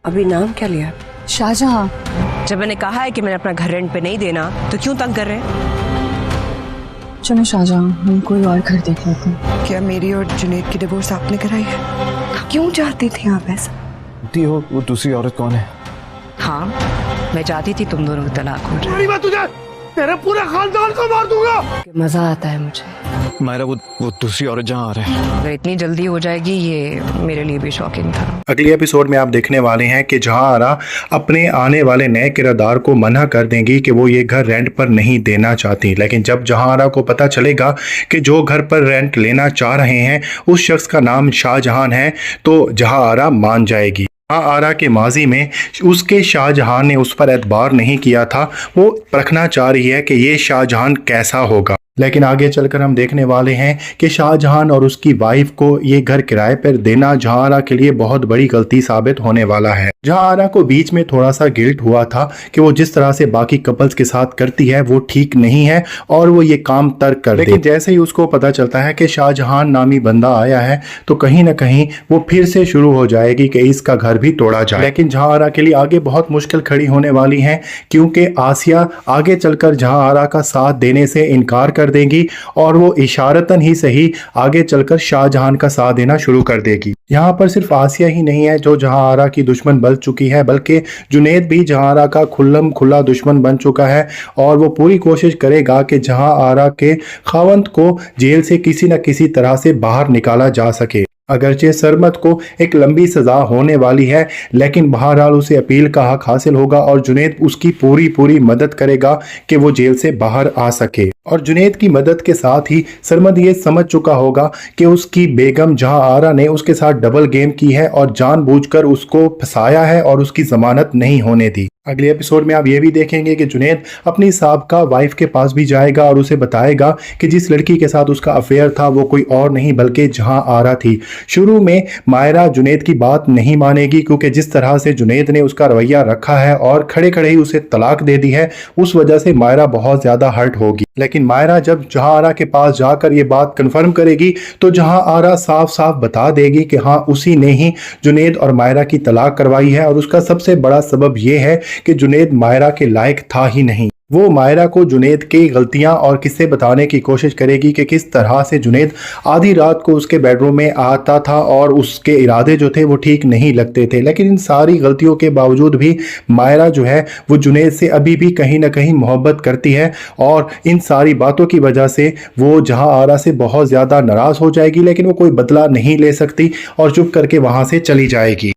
अभी नाम क्या लिया? शाहजहां। जब मैंने कहा है कि मैंने अपना घर रेंट पे नहीं देना तो क्यों तंग कर रहे हैं? चलो शाहजहां, हम कोई और घर देख लेते हैं। क्या मेरी और जुनैद की डिवोर्स आपने कराई है? क्यों चाहती थी आप ऐसा? हो वो दूसरी औरत कौन है? हाँ, मैं चाहती थी तुम दोनों की तलाक हो जाए। मैं तुझे तेरे पूरे खानदान को मार दूंगा। मजा आता है मुझे। मायरा वो दूसरी औरत जहाँ आ रहा है। अगर इतनी जल्दी हो जाएगी ये मेरे लिए भी शॉकिंग था। अगली एपिसोड में आप देखने वाले हैं कि जहां आरा अपने आने वाले नए किराएदार को मना कर देंगी कि वो ये घर रेंट पर नहीं देना चाहती, लेकिन जब जहां आरा को पता चलेगा कि जो घर पर रेंट लेना चाह रहे हैं उस शख्स का नाम शाहजहां है तो जहां आरा मान जाएगी। आरा के माजी में उसके शाहजहां ने उस पर एतबार नहीं किया था, वो परखना चाह रही है कि ये शाहजहां कैसा होगा। लेकिन आगे चलकर हम देखने वाले हैं कि शाहजहां और उसकी वाइफ को ये घर किराए पर देना जहां आरा के लिए बहुत बड़ी गलती साबित होने वाला है। जहां आरा को बीच में थोड़ा सा गिल्ट हुआ था कि वो जिस तरह से बाकी कपल्स के साथ करती है वो ठीक नहीं है और वो ये काम तर्क कर दे। लेकिन जैसे ही उसको पता चलता है कि शाहजहां नामी बंदा आया है तो कहीं ना कहीं वो फिर से शुरू हो जाएगी कि इसका घर भी तोड़ा जाए। लेकिन जहां आरा के लिए आगे बहुत मुश्किल खड़ी होने वाली है, क्योंकि आसिया आगे चलकर जहां आरा का साथ देने से इनकार कर देंगी और वो इशारतन ही सही आगे चलकर शाहजहां का साथ देना शुरू कर देगी। यहाँ पर सिर्फ आसिया ही नहीं है जो जहां आरा की दुश्मन बन चुकी है, बल्कि जुनैद भी जहां आरा का खुल्लम खुल्ला दुश्मन बन चुका है और वो पूरी कोशिश करेगा कि जहां आरा के खावंद को जेल से किसी न किसी तरह से बाहर निकाला जा सके। अगरचे सरमत को एक लंबी सजा होने वाली है, लेकिन बहरहाल उसे अपील का हक हासिल होगा और जुनैद उसकी पूरी मदद करेगा कि वो जेल से बाहर आ सके। और जुनैद की मदद के साथ ही सरमद ये समझ चुका होगा कि उसकी बेगम जहां आरा ने उसके साथ डबल गेम की है और जानबूझकर उसको फंसाया है और उसकी जमानत नहीं होने दी। अगले एपिसोड में आप ये भी देखेंगे कि जुनैद अपनी साबका वाइफ के पास भी जाएगा और उसे बताएगा कि जिस लड़की के साथ उसका अफेयर था वो कोई और नहीं बल्कि जहां आरा थी। शुरू में मायरा जुनैद की बात नहीं मानेगी, क्योंकि जिस तरह से जुनैद ने उसका रवैया रखा है और खड़े खड़े ही उसे तलाक दे दी है, उस वजह से मायरा बहुत ज्यादा हर्ट होगी। लेकिन मायरा जब जहां आरा के पास जाकर ये बात कंफर्म करेगी तो जहां आरा साफ साफ बता देगी कि हाँ उसी ने ही जुनैद और मायरा की तलाक करवाई है और उसका सबसे बड़ा सबब यह है कि जुनैद मायरा के लायक था ही नहीं। वो मायरा को जुनैद की गलतियां और किस्से बताने की कोशिश करेगी कि किस तरह से जुनैद आधी रात को उसके बेडरूम में आता था और उसके इरादे जो थे वो ठीक नहीं लगते थे। लेकिन इन सारी गलतियों के बावजूद भी मायरा जो है वो जुनैद से अभी भी कहीं ना कहीं मोहब्बत करती है और इन सारी बातों की वजह से वो जहां आरा से बहुत ज़्यादा नाराज़ हो जाएगी, लेकिन वो कोई बदला नहीं ले सकती और चुप करके वहाँ से चली जाएगी।